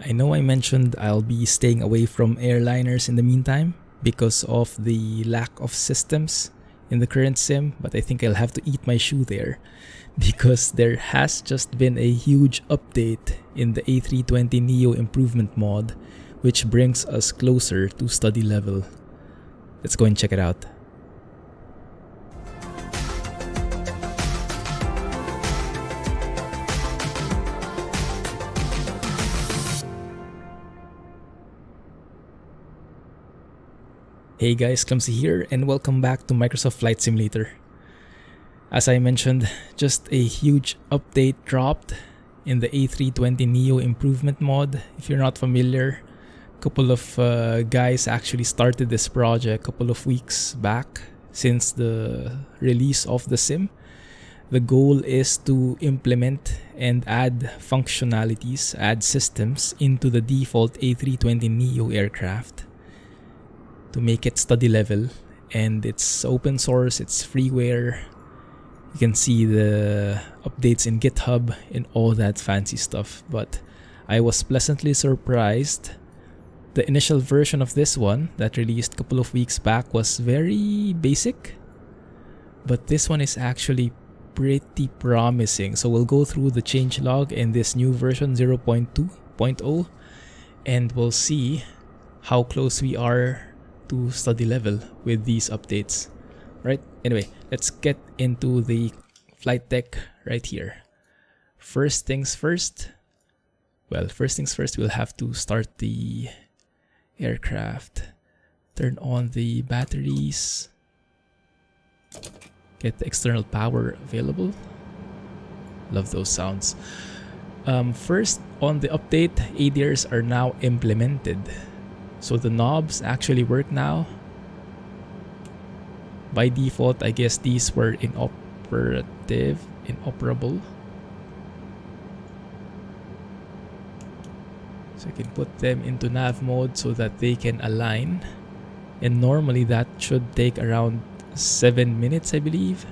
I know I mentioned I'll be staying away from airliners in the meantime because of the lack of systems in the current sim, but I think I'll have to eat my shoe there because there has just been a huge update in the A320neo Improvement Mod, which brings us closer to study level. Let's go and check it out. Hey guys, Clumsy here and welcome back to Microsoft Flight Simulator. As I mentioned, just a huge update dropped in the A320neo Improvement Mod. If you're not familiar, a couple of guys actually started this project a couple of weeks back since the release of the sim. The goal is to implement and add functionalities, add systems into the default A320neo aircraft to make it study level, and it's open source, it's freeware. You can see the updates in GitHub and all that fancy stuff, but I was pleasantly surprised. The initial version of this one that released a couple of weeks back was very basic, but this one is actually pretty promising. So we'll go through the changelog in this new version 0.2.0 and we'll see how close we are to study level with these updates. Right? Anyway, let's get into the flight deck right here. First things first, we'll have to start the aircraft. Turn on the batteries. Get the external power available. Love those sounds. First, on the update, ADIRS are now implemented. So the knobs actually work now. By default, I guess these were inoperable. So I can put them into nav mode so that they can align. And normally that should take around 7 minutes, I believe.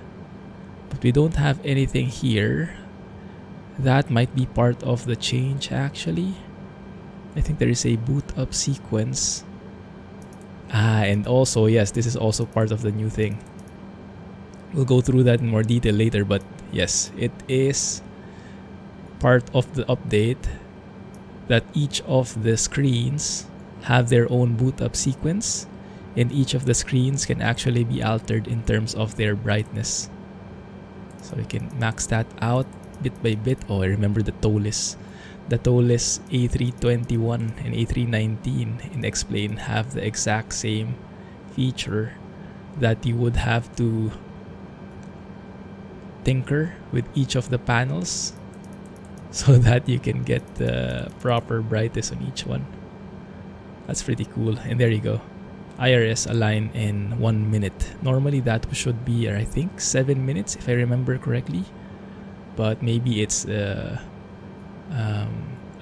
But we don't have anything here. That might be part of the change actually. I think there is a boot up sequence. And also, yes, this is also part of the new thing. We'll go through that in more detail later, but yes, it is part of the update that each of the screens have their own boot up sequence, and each of the screens can actually be altered in terms of their brightness. So we can max that out bit by bit. Oh, I remember the TOLIS. The TOLIS A321 and A319 in Explain have the exact same feature that you would have to tinker with each of the panels so that you can get the proper brightness on each one. That's pretty cool. And there you go. IRS align in 1 minute. Normally that should be, I think, 7 minutes if I remember correctly. But maybe it's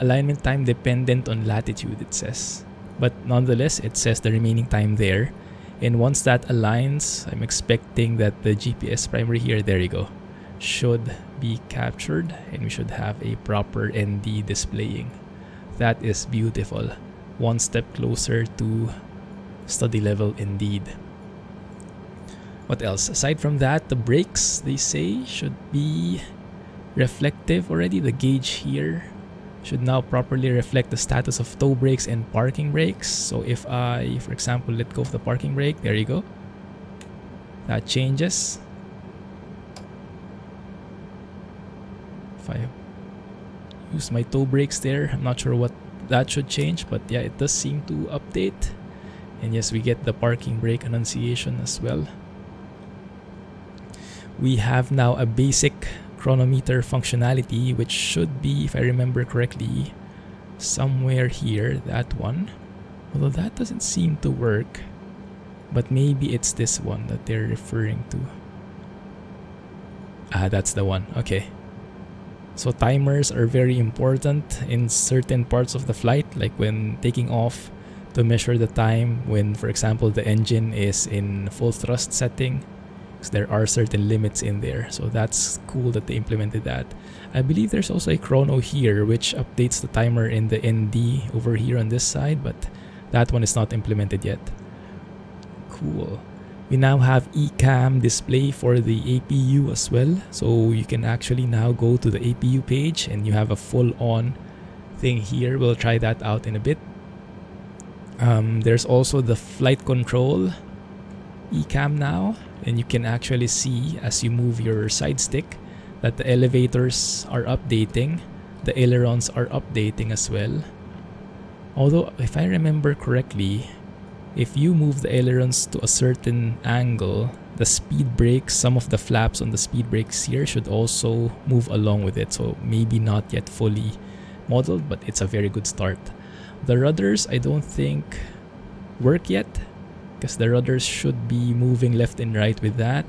alignment time dependent on latitude, it says. But nonetheless, it says the remaining time there. And once that aligns, I'm expecting that the GPS primary here, there you go, should be captured and we should have a proper ND displaying. That is beautiful. One step closer to study level indeed. What else? Aside from that, the brakes, they say, should be reflective already. The gauge here should now properly reflect the status of tow brakes and parking brakes. So if I, for example, let go of the parking brake, there you go. That changes. If I use my tow brakes there, I'm not sure what that should change, but yeah, it does seem to update. And yes, we get the parking brake annunciation as well. We have now a basic chronometer functionality, which should be, if I remember correctly, somewhere here, that one. Although that doesn't seem to work, but maybe it's this one that they're referring to. That's the one. Okay. So timers are very important in certain parts of the flight, like when taking off, to measure the time when, for example, the engine is in full thrust setting. There are certain limits in there, so that's cool that they implemented that. I believe there's also a chrono here which updates the timer in the ND over here on this side, but that one is not implemented yet. Cool. We now have ECAM display for the APU as well, so you can actually now go to the APU page and you have a full-on thing here. We'll try that out in a bit. There's also the flight control ECAM now, and you can actually see as you move your side stick that the elevators are updating, the ailerons are updating as well. Although if I remember correctly, if you move the ailerons to a certain angle, the speed brakes, some of the flaps on the speed brakes here should also move along with it. So maybe not yet fully modeled, but it's a very good start. The rudders I don't think work yet, because the rudders should be moving left and right with that.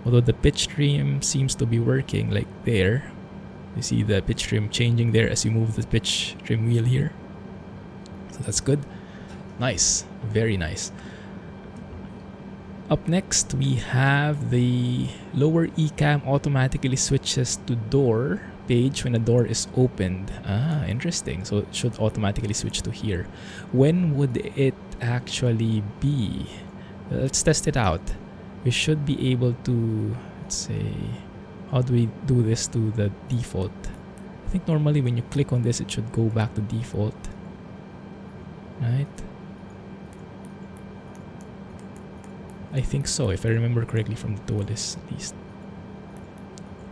Although the pitch trim seems to be working, like there. You see the pitch trim changing there as you move the pitch trim wheel here. So that's good. Nice, very nice. Up next, we have the lower ECAM automatically switches to door page when a door is opened. Ah, interesting. So it should automatically switch to here. When would it actually be? Let's test it out. We should be able to, let's say, how do we do this to the default? I think normally when you click on this, it should go back to default. Right? I think so, if I remember correctly from the tool list at least.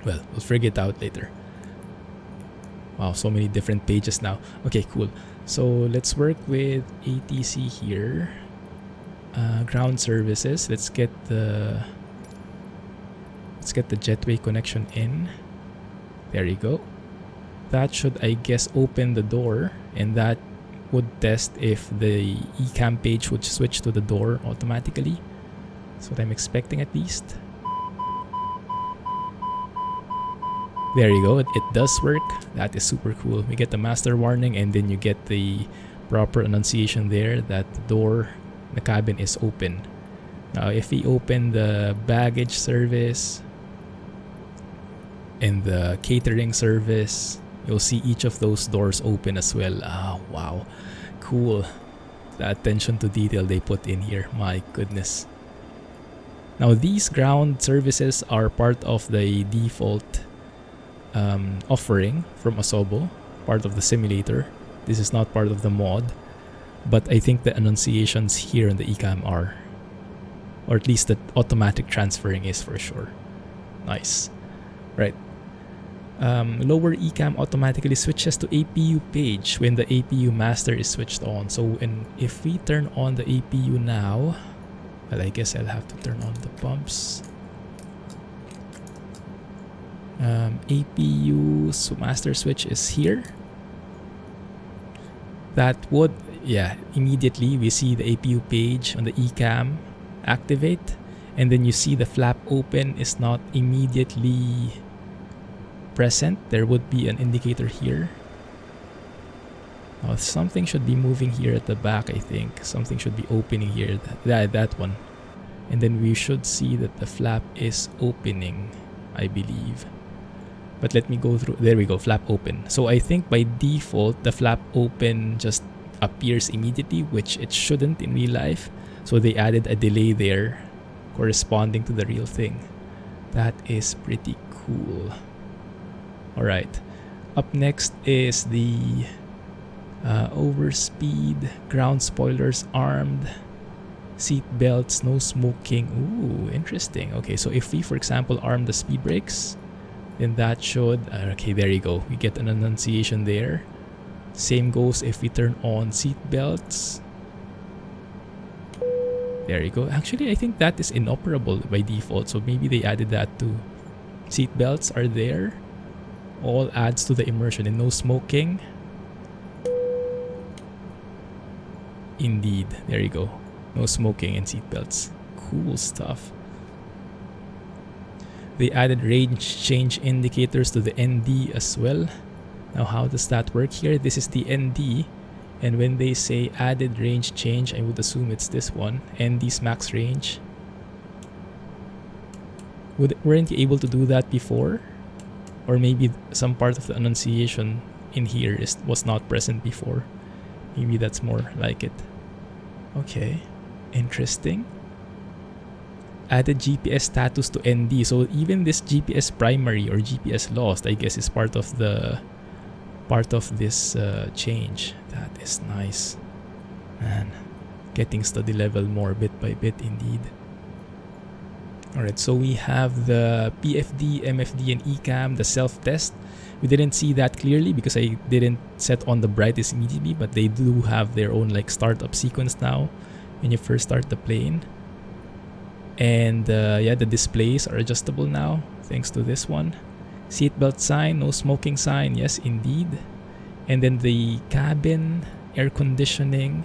Well, we'll figure it out later. Wow, so many different pages now. Okay, cool. So let's work with ATC here. Ground services. Let's get the jetway connection in. There you go. That should, I guess, open the door, and that would test if the ECAM page would switch to the door automatically. That's what I'm expecting at least. There you go, it does work. That is super cool. We get the master warning, and then you get the proper annunciation there that the door, the cabin is open. Now if we open the baggage service and the catering service, you'll see each of those doors open as well. Ah, wow, cool. The attention to detail they put in here, my goodness. Now these ground services are part of the default offering from Asobo, part of the simulator. This is not part of the mod, but I think the annunciations here in the ECAM are, or at least the automatic transferring is for sure. Nice. Right. Lower ECAM automatically switches to APU page when the APU master is switched on. So if we turn on the APU now, well, I guess I'll have to turn on the pumps. APU master switch is here. That would, yeah, immediately we see the APU page on the ECAM activate, and then you see the flap open is not immediately present. There would be an indicator here. Oh, something should be moving here at the back, I think. Something should be opening here. That one. And then we should see that the flap is opening, I believe. But let me go through. There we go, flap open. So I think by default, the flap open just appears immediately, which it shouldn't in real life. So they added a delay there corresponding to the real thing. That is pretty cool. Alright. Up next is the overspeed, ground spoilers armed, seat belts, no smoking. Ooh, interesting. Okay, so if we, for example, arm the speed brakes, then that should, okay, there you go. We get an annunciation there. Same goes if we turn on seat belts. There you go. Actually, I think that is inoperable by default, so maybe they added that too. Seat belts are there. All adds to the immersion, and no smoking. Indeed, there you go. No smoking and seatbelts. Cool stuff. They added range change indicators to the ND as well. Now how does that work here? This is the ND, and when they say added range change, I would assume it's this one, ND's max range. Weren't you able to do that before? Or maybe some part of the annunciation in here was not present before. Maybe that's more like it. Okay, interesting. Added GPS status to ND. So even this GPS primary or GPS lost, I guess, is part of this change. That is nice, man. Getting study level more bit by bit, indeed. Alright, so we have the PFD, MFD, and ECAM, the self-test. We didn't see that clearly because I didn't set on the brightest immediately, but they do have their own like startup sequence now when you first start the plane. And yeah, the displays are adjustable now thanks to this one. Seatbelt sign, no smoking sign, yes indeed. And then the cabin air conditioning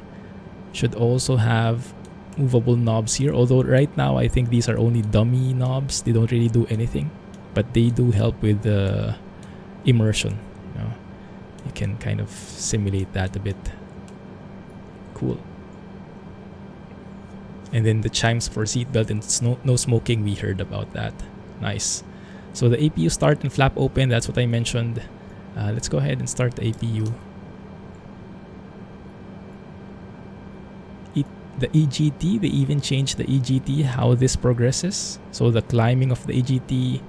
should also have movable knobs here, although right now I think these are only dummy knobs. They don't really do anything, but they do help with the immersion. You can kind of simulate that a bit. Cool. And then the chimes for seatbelt and no smoking, we heard about that. Nice. So the APU start and flap open, that's what I mentioned. Let's go ahead and start the APU. The EGT, they even changed the EGT, how this progresses. So the climbing of the EGT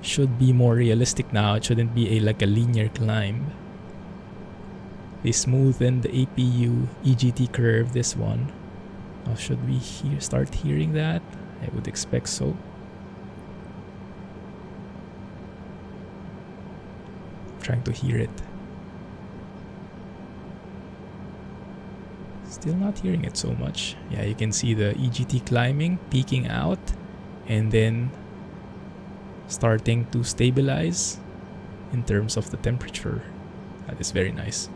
should be more realistic now. It shouldn't be like a linear climb. They smoothened the APU EGT curve, this one. Should we start hearing that? I would expect so. I'm trying to hear it. Still not hearing it so much. Yeah, you can see the EGT climbing, peaking out, and then starting to stabilize in terms of the temperature. That is very nice.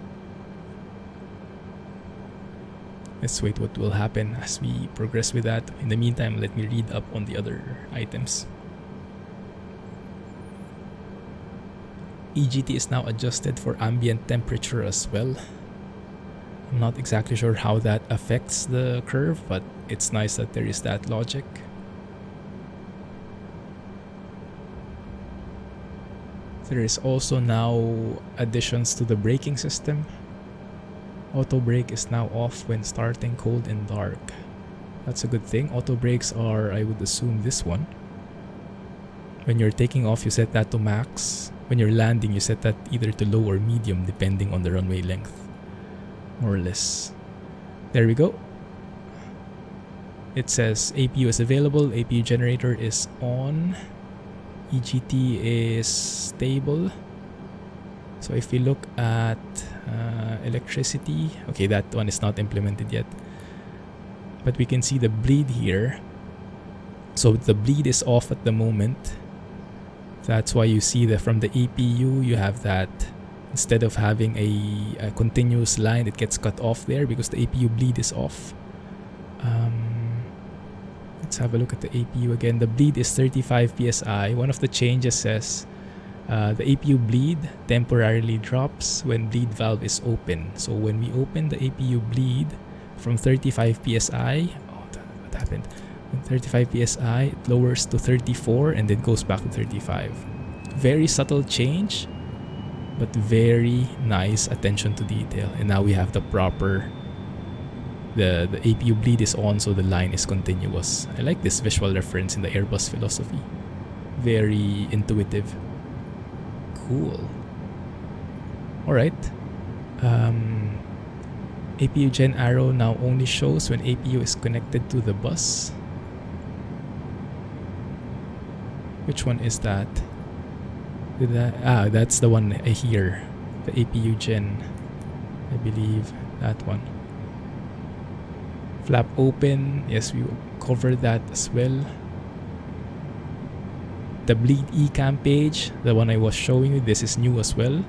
Let's wait what will happen as we progress with that. In the meantime, let me read up on the other items. EGT is now adjusted for ambient temperature as well. I'm not exactly sure how that affects the curve, but it's nice that there is that logic. There is also now additions to the braking system. Auto brake is now off when starting cold and dark. That's a good thing. Auto brakes are, I would assume, this one. When you're taking off, you set that to max. When you're landing, you set that either to low or medium depending on the runway length. More or less. There we go. It says APU is available, APU generator is on, EGT is stable. So if we look at electricity, okay, that one is not implemented yet, but we can see the bleed here. So the bleed is off at the moment. That's why you see that from the APU you have that. Instead of having a continuous line, it gets cut off there because the APU bleed is off. Let's have a look at the APU again. The bleed is 35 psi. One of the changes says the APU bleed temporarily drops when bleed valve is open. So when we open the APU bleed from 35 psi, what happened? When 35 psi, it lowers to 34 and then goes back to 35. Very subtle change, but very nice attention to detail. And now we have the proper, the APU bleed is on, so the line is continuous. I like this visual reference in the Airbus philosophy. Very intuitive. Cool. Alright. APU Gen arrow now only shows when APU is connected to the bus. Which one is that? That's the one I hear. The APU Gen. I believe that one. Flap open. Yes, we covered that as well. The bleed ECAM page, the one I was showing you, this is new as well.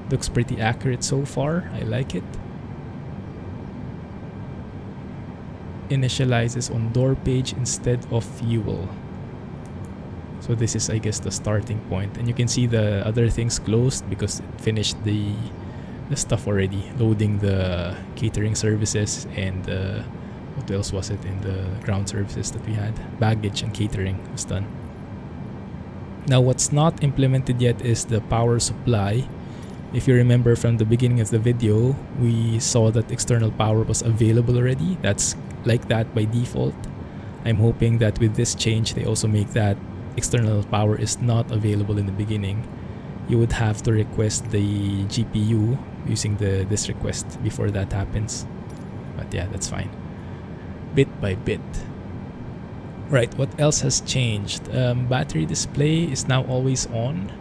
Looks pretty accurate so far. I like it. Initializes on door page instead of fuel. So this is, I guess, the starting point. And you can see the other things closed because it finished the stuff already. Loading the catering services and what else was it in the ground services that we had? Baggage and catering was done. Now what's not implemented yet is the power supply. If you remember from the beginning of the video, we saw that external power was available already. That's like that by default. I'm hoping that with this change they also make that external power is not available in the beginning. You would have to request the GPU using this request before that happens. But yeah, that's fine. Bit by bit. Right, what else has changed? Battery display is now always on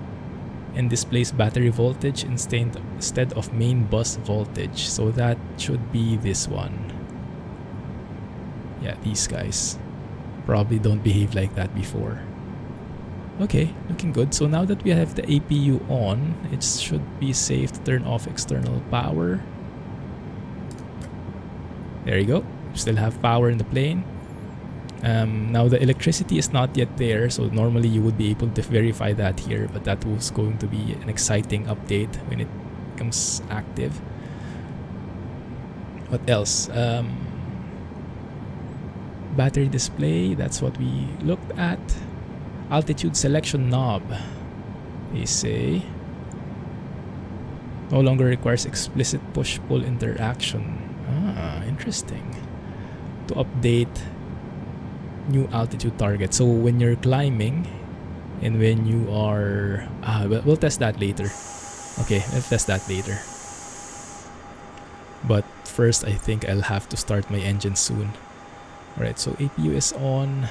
and displays battery voltage instead of main bus voltage. So that should be this one. Yeah, these guys probably don't behave like that before. Okay, looking good. So now that we have the APU on, it should be safe to turn off external power. There you go. Still have power in the plane. Now the electricity is not yet there, so normally you would be able to verify that here, but that was going to be an exciting update when it becomes active. What else? Battery display, that's what we looked at. Altitude selection knob, they say, no longer requires explicit push-pull interaction. Ah, interesting. To update new altitude target. So when you're climbing and when you are... we'll test that later. Okay, let's test that later. But first, I think I'll have to start my engine soon. Alright, so APU is on.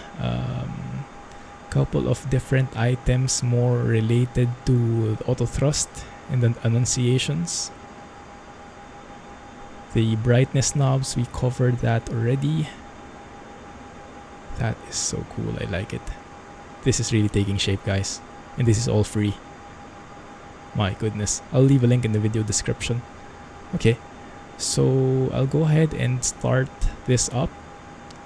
Couple of different items more related to auto thrust and then annunciations. The brightness knobs, we covered that already. That is so cool, I like it. This is really taking shape, guys. And this is all free. My goodness. I'll leave a link in the video description. Okay, so I'll go ahead and start this up.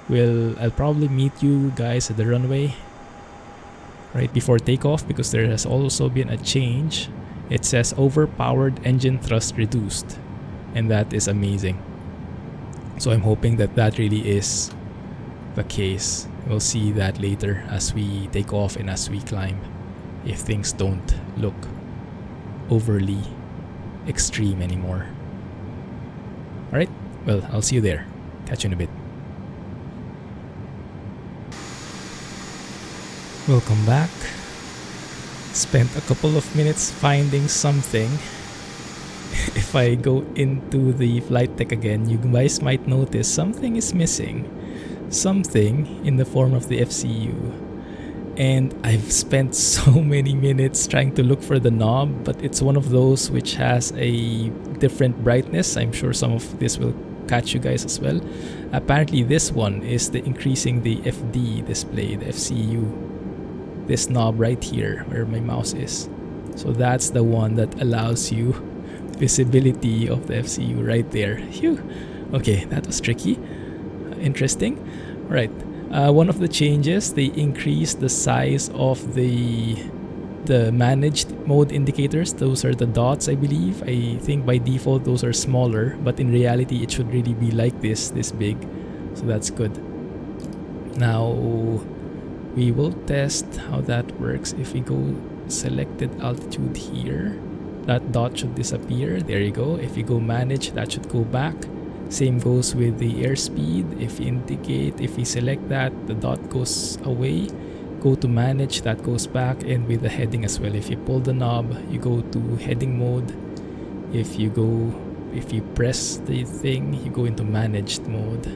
I'll probably meet you guys at the runway right before takeoff, because there has also been a change. It says overpowered engine thrust reduced, and that is amazing. So I'm hoping that that really is the case. We'll see that later as we take off and as we climb, if things don't look overly extreme anymore. Alright, well, I'll see you there. Catch you in a bit. Welcome back. Spent a couple of minutes finding something. If I go into the flight deck again, you guys might notice something is missing. Something in the form of the FCU. And I've spent so many minutes trying to look for the knob, but it's one of those which has a different brightness. I'm sure some of this will catch you guys as well. Apparently this one is increasing the FD display, the FCU. This knob right here where my mouse is. So that's the one that allows you visibility of the FCU right there. Phew. Okay, that was tricky. Interesting. Right. One of the changes, they increased the size of the managed mode indicators. Those are the dots, I believe. I think by default those are smaller, but in reality it should really be like this big. So that's good. Now we will test how that works. If we go selected altitude here, that dot should disappear. There you go. If you go manage, that should go back. Same goes with the airspeed. If you indicate, if we select that, the dot goes away. Go to manage, that goes back, and with the heading as well. If you pull the knob, you go to heading mode. If you press the thing, you go into managed mode.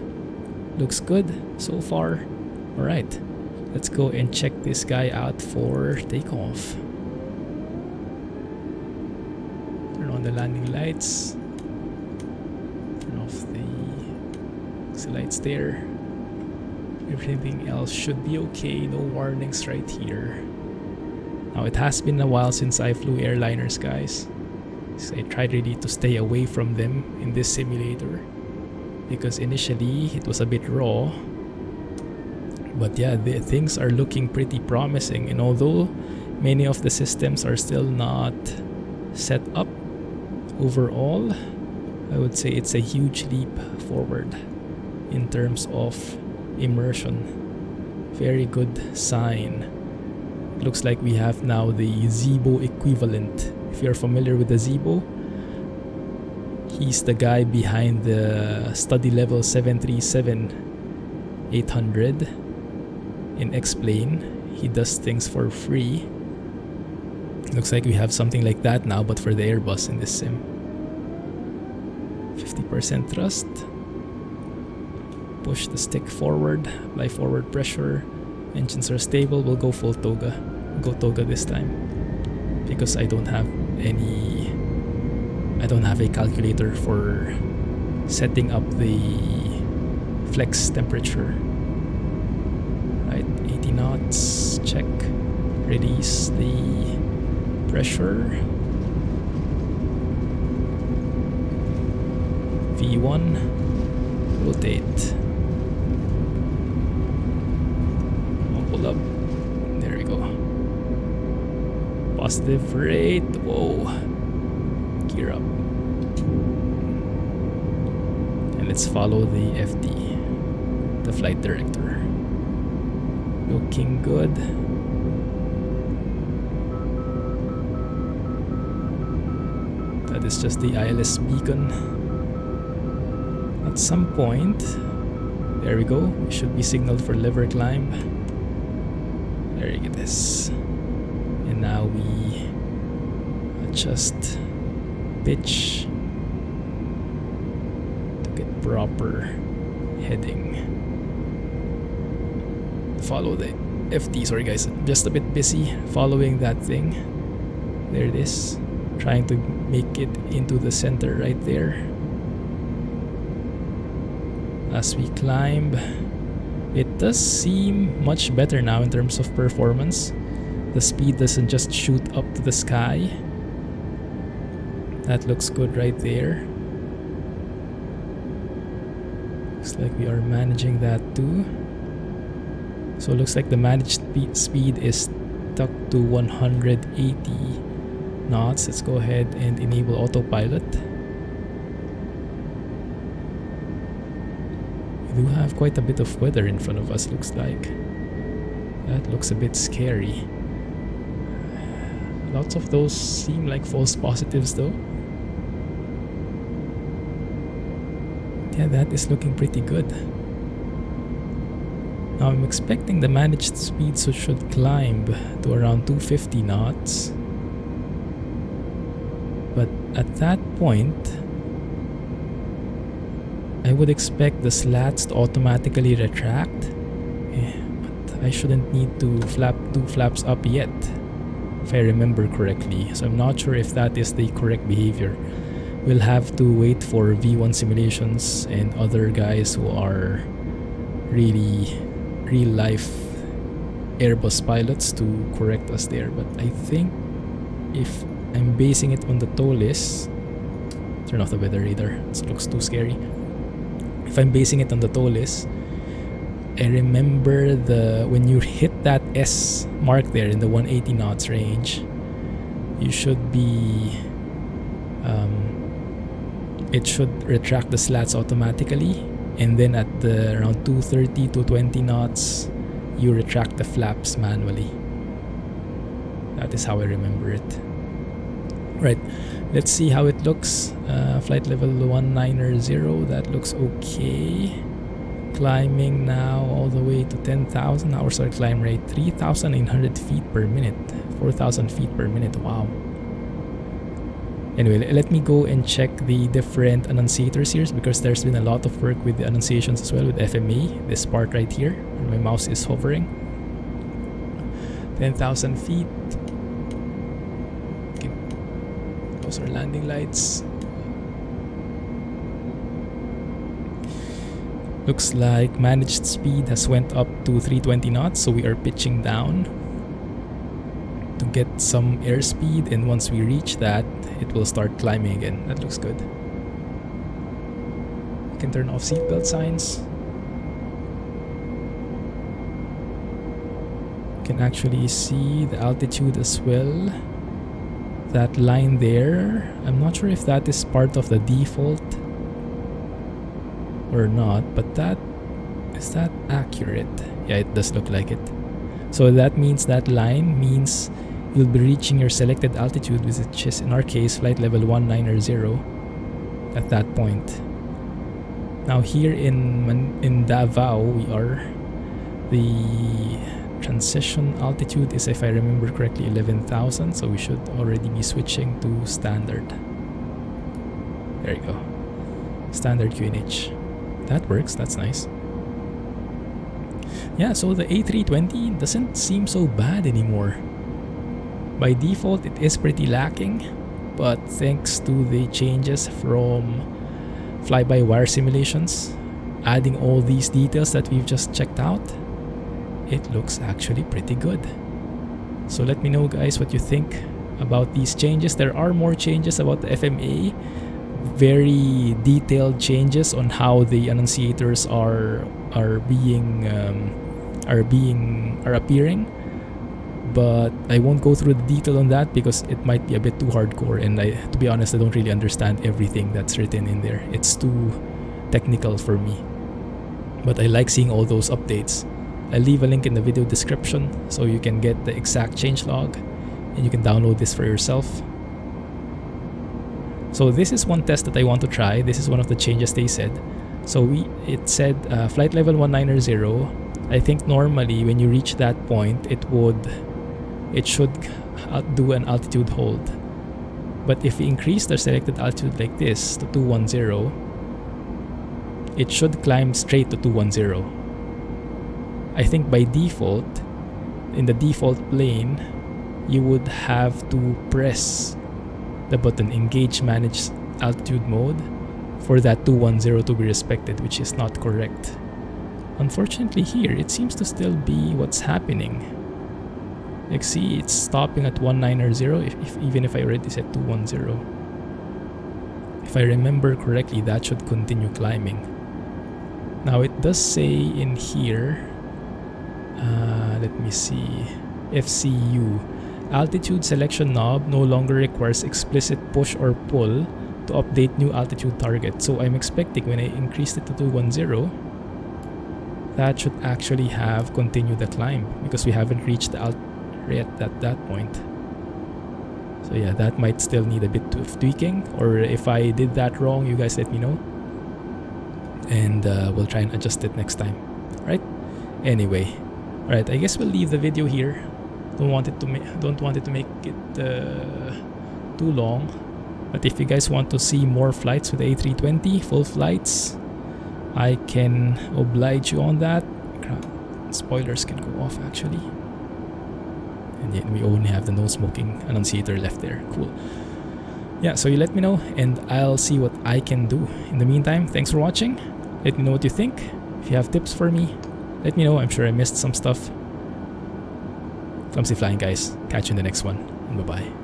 Looks good so far. Alright, let's go and check this guy out for takeoff. Turn on the landing lights. Turn off the lights there. Everything else should be okay. No warnings right here. Now it has been a while since I flew airliners, guys. So I tried really to stay away from them in this simulator, because initially it was a bit raw. But yeah, things are looking pretty promising, and although many of the systems are still not set up overall, I would say it's a huge leap forward in terms of immersion. Very good sign It looks like we have now the Zibo equivalent. If you're familiar with the Zibo, he's the guy behind the study level 737-800 in X-Plane. He does things for free. Looks like we have something like that now, but for the Airbus in this sim. 50% thrust. Push the stick forward, apply forward pressure. Engines are stable. We'll go full toga. Go toga this time because I don't have a calculator for setting up the flex temperature. Right, 80 knots. Check. Release the pressure. V1. Rotate. Pull up. There we go. Positive rate. Whoa. Gear up. And let's follow the FD, the flight director. Looking good. That is just the ILS beacon. At some point, there we go. We should be signaled for lever climb. There it is. And now we adjust pitch to get proper heading. Follow the FD. Sorry guys, just a bit busy following that thing. There it is. Trying to make it into the center right there. As we climb, it does seem much better now in terms of performance. The speed doesn't just shoot up to the sky. That looks good right there. Looks like we are managing that too. So it looks like the managed speed is stuck to 180 knots. Let's go ahead and enable autopilot. We do have quite a bit of weather in front of us, looks like. That looks a bit scary. Lots of those seem like false positives though. Yeah, that is looking pretty good. Now I'm expecting the managed speed should climb to around 250 knots. But at that point, I would expect the slats to automatically retract. But I shouldn't need to do flaps up yet, if I remember correctly. So I'm not sure if that is the correct behavior. We'll have to wait for V1 Simulations and other guys who are really real life Airbus pilots to correct us there. But I think if I'm basing it on the tow list, turn off the weather radar, it looks too scary. If I'm basing it on the tow list, I remember when you hit that S mark there in the 180 knots range, you should be it should retract the slats automatically, and then at the around 230 to 20 knots you retract the flaps manually. That is how I remember it. Right, let's see how it looks. Flight level 190, that looks okay. Climbing now all the way to 10,000. Our start climb rate 3,900 feet per minute, 4,000 feet per minute. Wow. Anyway, let me go and check the different annunciators here, because there's been a lot of work with the annunciations as well with FMA. This part right here where my mouse is hovering. 10,000 feet. Okay. Those are landing lights. Looks like managed speed has went up to 320 knots, so we are pitching down to get some airspeed, and once we reach that, it will start climbing again. That looks good. You can turn off seatbelt signs. You can actually see the altitude as well. That line there, I'm not sure if that is part of the default or not, but is that accurate? Yeah, it does look like it. So that means that line means you'll be reaching your selected altitude, which is in our case flight level 190 at that point. Now here in Davao, the transition altitude is, if I remember correctly, 11,000, so we should already be switching to standard. There you go. Standard QNH. That works, that's nice. Yeah, so the A320 doesn't seem so bad anymore. By default, it is pretty lacking, but thanks to the changes from FlyByWire Simulations, adding all these details that we've just checked out, it looks actually pretty good. So let me know, guys, what you think about these changes. There are more changes about the FMA, very detailed changes on how the annunciators are appearing, but I won't go through the detail on that because it might be a bit too hardcore, and to be honest, I don't really understand everything that's written in there. It's too technical for me, but I like seeing all those updates. I'll leave a link in the video description so you can get the exact changelog and you can download this for yourself. So this is one test that I want to try. This is one of the changes they said. So it said flight level 190. I think normally when you reach that point, it should do an altitude hold. But if we increase the selected altitude like this to 210, it should climb straight to 210. I think by default, in the default plane, you would have to press the button engage manage altitude mode for that 210 to be respected, which is not correct. Unfortunately here, it seems to still be what's happening. Like, see, it's stopping at 190 even if I already said 210. If I remember correctly, that should continue climbing. Now it does say in here, let me see, FCU, altitude selection knob no longer requires explicit push or pull to update new altitude target. So I'm expecting when I increased it to 210, that should actually have continued the climb because we haven't reached the alt at that point. So yeah, that might still need a bit of tweaking, or if I did that wrong, you guys let me know, and we'll try and adjust it next time. Right? Anyway, alright, I guess we'll leave the video here. Don't want it to make it too long. But if you guys want to see more flights with A320, full flights, I can oblige you on that. Spoilers can go off actually. And yet we only have the no smoking annunciator left there. Cool. Yeah, so you let me know and I'll see what I can do. In the meantime, thanks for watching. Let me know what you think. If you have tips for me, let me know. I'm sure I missed some stuff. Clumsy flying, guys. Catch you in the next one. And bye-bye.